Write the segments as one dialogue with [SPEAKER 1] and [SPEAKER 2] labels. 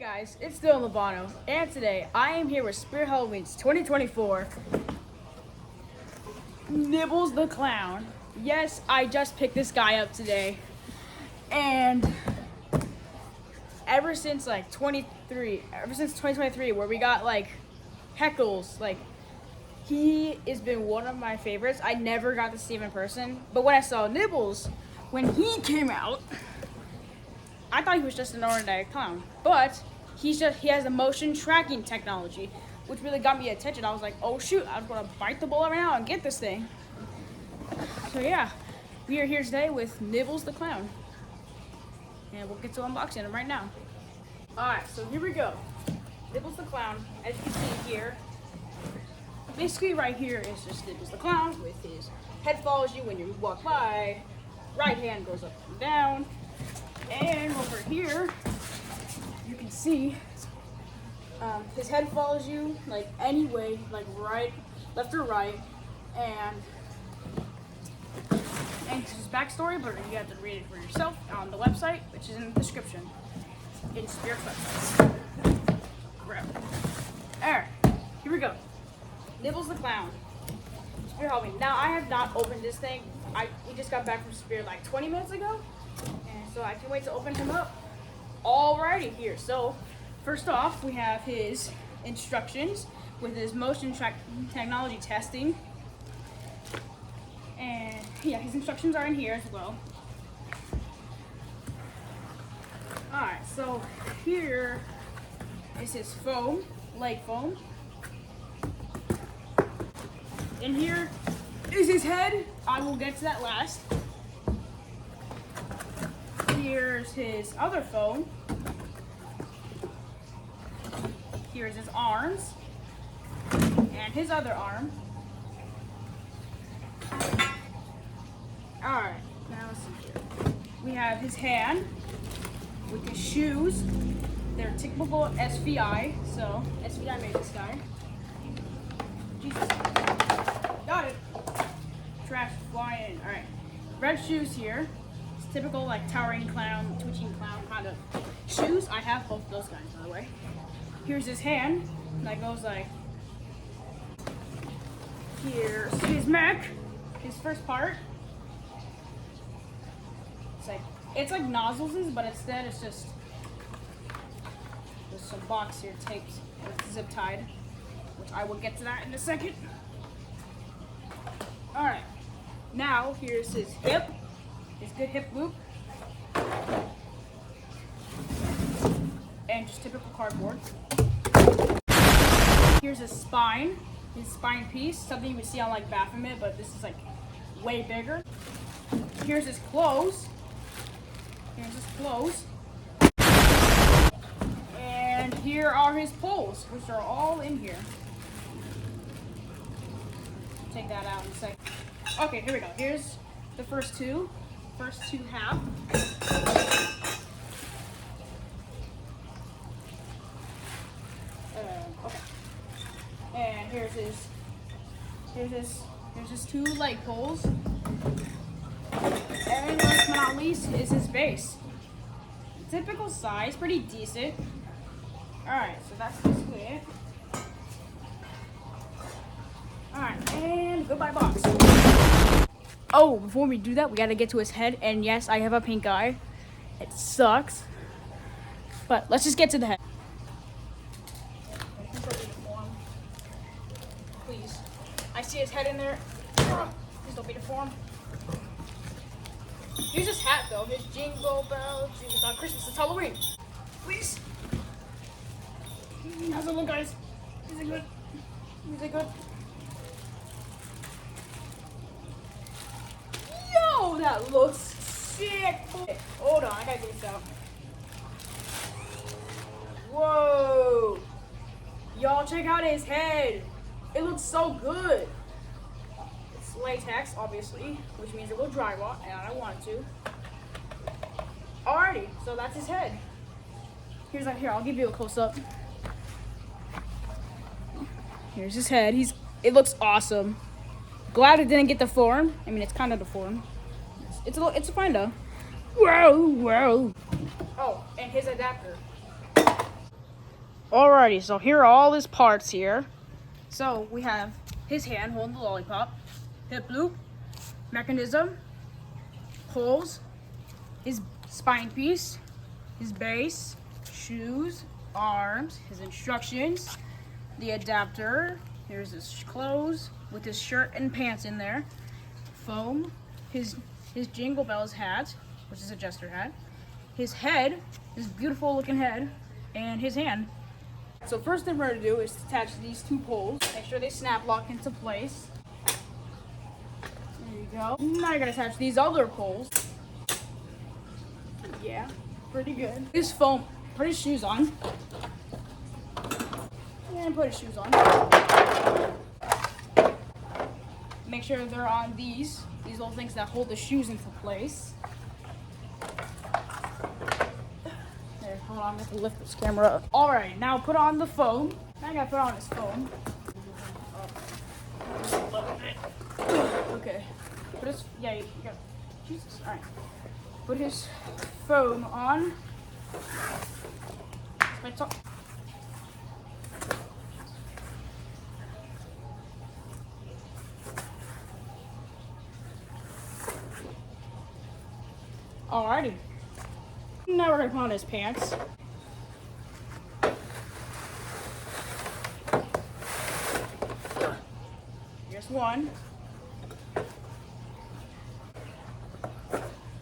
[SPEAKER 1] Guys, it's still Labano, and today I am here with Spirit Halloween's 2024 Nibbles the Clown. Yes, I just picked this guy up today, and ever since 2023, where we got heckles, he has been one of my favorites. I never got to see him in person, but when I saw Nibbles, when he came out, I thought he was just an ordinary clown, but he has a motion tracking technology, which really got me attention. I was like, oh shoot, I'm gonna bite the bullet right now and get this thing. So yeah, we are here today with Nibbles the Clown, and we'll get to unboxing him right now. Alright, so here we go. Nibbles the Clown, as you can see here, basically right here is just Nibbles the Clown with his head follows you when you walk by, right hand goes up and down, and over here, you can see his head follows you any way, right, left or right, and his backstory, but you have to read it for yourself on the website, which is in the description. In Spirit's website. Grab it. Alright, here we go. Nibbles the Clown. Spirit Halloween. Now, I have not opened this thing. We just got back from Spirit 20 minutes ago. And so I can't wait to open him up. Alrighty, here. So, first off, we have his instructions with his motion track technology testing. And yeah, his instructions are in here as well. Alright, so here is his foam, leg foam. And here is his head. I will get to that last. Here's his other foam. Here's his arms. And his other arm. Alright, now let's see here. We have his hand with his shoes. They're typical SVI, so SVI made this guy. Jesus. Got it. Trash flying. Alright. Red shoes here. It's typical towering clown, twitching clown kind of shoes. I have both of those guys, by the way. Here's his hand. That goes here's his mech. His first part. It's like nozzles, but instead it's just there's some box here taped with zip tied, which I will get to that in a second. Alright, now here's his hip, his good hip loop, and just typical cardboard. Here's his spine piece, something you would see on Baphomet, but this is way bigger. Here's his clothes. And here are his poles, which are all in here. Take that out in a second. Okay, here we go. Here's the first two half. Okay. And here's his two leg poles. And last but not least is his base. Typical size, pretty decent. Alright, so that's basically it. Alright, and goodbye box. Oh, before we do that, we gotta get to his head. And yes, I have a pink eye. It sucks. But let's just get to the head. Please. I see his head in there. Please don't be deformed. Here's his hat though, his jingle bells, it's not Christmas, it's Halloween. Please. How's it look, guys? Is it good? Is it good? Yo, that looks sick. Hold on, I gotta get this out. Whoa. Y'all check out his head. It looks so good. Latex, obviously, which means it will dry rot, and I don't want it to. Alrighty, so that's his head. Here, I'll give you a close-up. Here's his head. It looks awesome. Glad it didn't get deformed. I mean, it's kind of deformed. It's fine though. Whoa. Oh, and his adapter. Alrighty, so here are all his parts here. So we have his hand holding the lollipop, hip loop, mechanism, holes, his spine piece, his base, shoes, arms, his instructions, the adapter, here's his clothes with his shirt and pants in there, foam, his Jingle Bells hat, which is a jester hat, his head, his beautiful looking head, and his hand. So first thing we're going to do is attach these two poles. Make sure they snap lock into place. There you go. Now you're going to attach these other poles. Yeah, pretty good. His foam, put his shoes on. And put his shoes on. Make sure they're on these little things that hold the shoes into place. Hold on, I have to lift this camera up. Alright, now put on the foam. Now I gotta put on his foam. Okay. Put his, yeah, you got, Jesus, alright. Put his foam on. My top. Alrighty. Now we're gonna put on his pants. Here's one.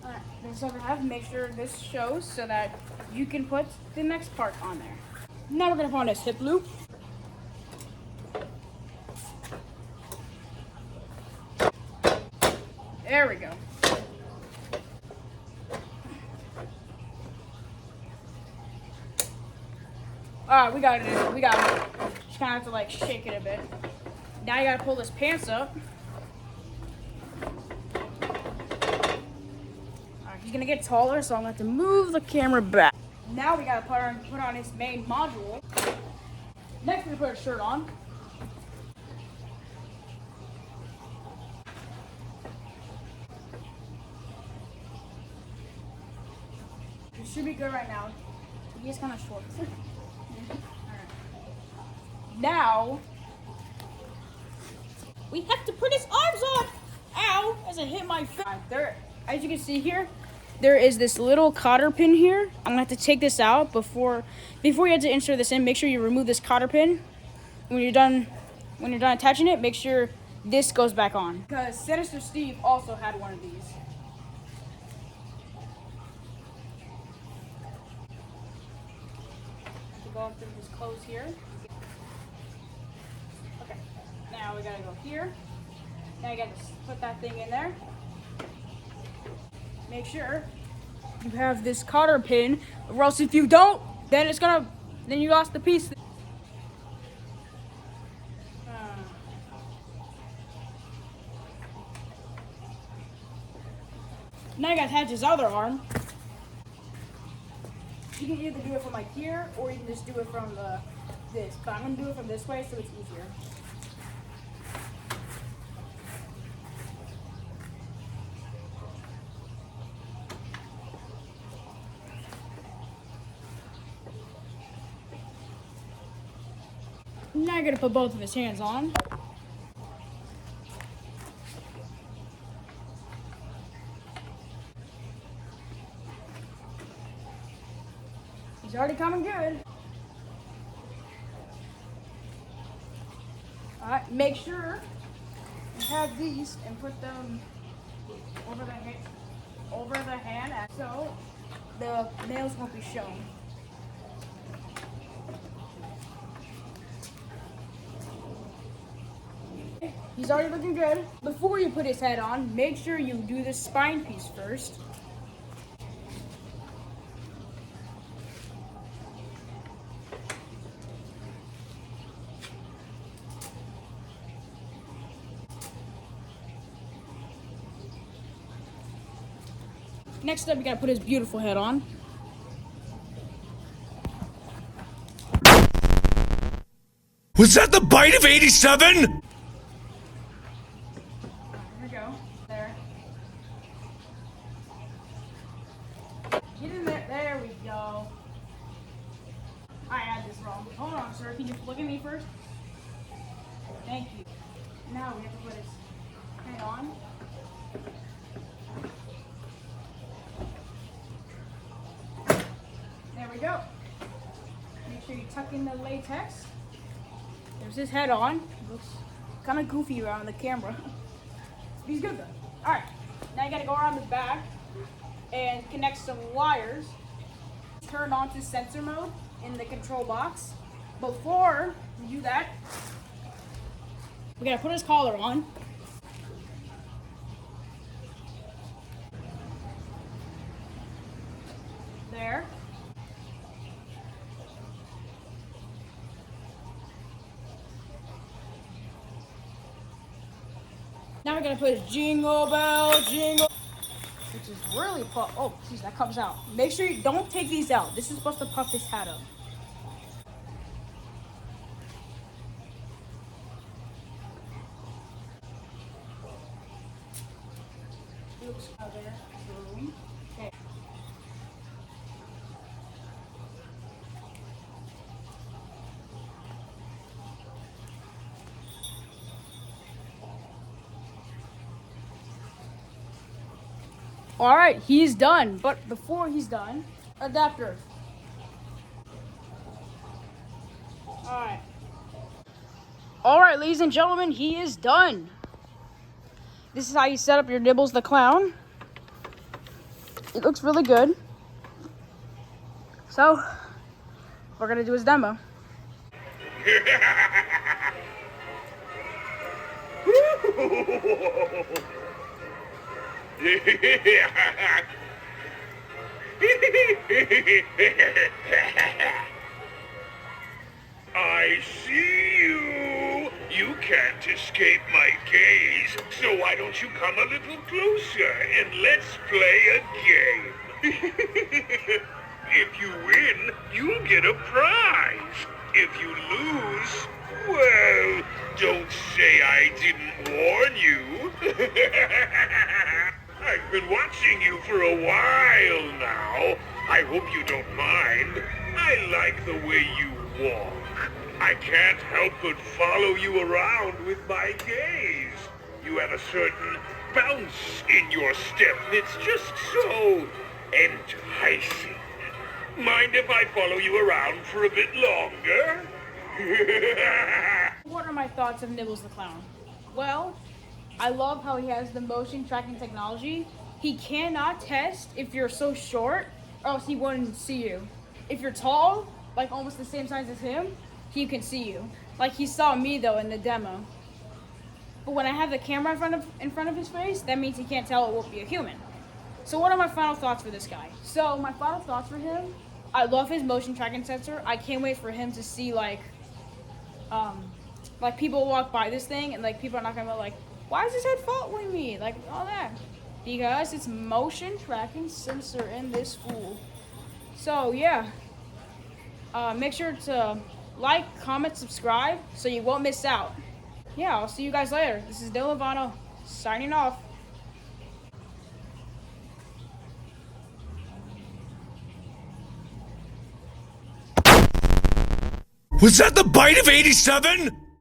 [SPEAKER 1] Alright, this other half, make sure this shows so that you can put the next part on there. Now we're gonna put on his hip loop. There we go. Alright, we got it. We got it. Just kind of have to like shake it a bit. Now you gotta pull his pants up. Alright, he's gonna get taller, so I'm gonna have to move the camera back. Now we gotta put on his main module. Next, we're gonna put a shirt on. It should be good right now. He's kind of short. Now, we have to put his arms on. Ow, as I hit my face. There, as you can see here, there is this little cotter pin here. I'm gonna have to take this out before you have to insert this in. Make sure you remove this cotter pin. When you're done attaching it, make sure this goes back on. Because Sinister Steve also had one of these. Going through his clothes here. Okay, now we gotta go here. Now you gotta put that thing in there. Make sure you have this cotter pin, or else if you don't, then you lost the piece. Now you gotta attach his other arm. You can either do it from like here, or you can just do it from this. But I'm gonna do it from this way so it's easier. Now you're gonna put both of his hands on. He's already coming good. Alright, make sure you have these and put them over the hand so the nails won't be shown. He's already looking good. Before you put his head on, make sure you do the spine piece first. Next up, you gotta put his beautiful head on.
[SPEAKER 2] Was that the bite of 87?
[SPEAKER 1] Here we go. There. Get in there. There we go. I add this wrong. Hold on, sir. Can you look at me first? Thank you. Now we have to put his head on. There we go. Make sure you tuck in the latex. There's his head on. Looks kind of goofy around the camera. He's good though. All right. Now you gotta go around the back and connect some wires. Turn on to sensor mode in the control box. Before we do that, we gotta put his collar on. There. Now we're gonna put his jingle bell, jingle, which is really puff. Oh, geez, that comes out. Make sure you don't take these out. This is supposed to puff his hat up. Looks there. Boom. Okay. All right, he's done. But before he's done, adapter. All right, ladies and gentlemen, he is done. This is how you set up your Nibbles the Clown. It looks really good. So, we're gonna do his demo.
[SPEAKER 2] I see you. You can't escape my gaze, so why don't you come a little closer and let's play a game. If you win, you'll get a prize. If you lose, well, don't say I didn't warn you. I've been watching you for a while now. I hope you don't mind. I like the way you walk. I can't help but follow you around with my gaze. You have a certain bounce in your step that's just so enticing. Mind if I follow you around for a bit longer?
[SPEAKER 1] What are my thoughts of Nibbles the Clown? Well, I love how he has the motion tracking technology. He cannot test if you're so short, or else he wouldn't see you. If you're tall, like almost the same size as him, he can see you. Like he saw me though in the demo. But when I have the camera in front of his face, that means he can't tell it won't be a human. So what are my final thoughts for this guy? So my final thoughts for him, I love his motion tracking sensor. I can't wait for him to see like people walk by this thing and like people are not gonna be like, why is his head following me? Like all that. Because it's motion tracking sensor in this fool. So yeah. Make sure to like, comment, subscribe so you won't miss out. Yeah, I'll see you guys later. This is Dylan Vano signing off.
[SPEAKER 2] Was that the bite of 87?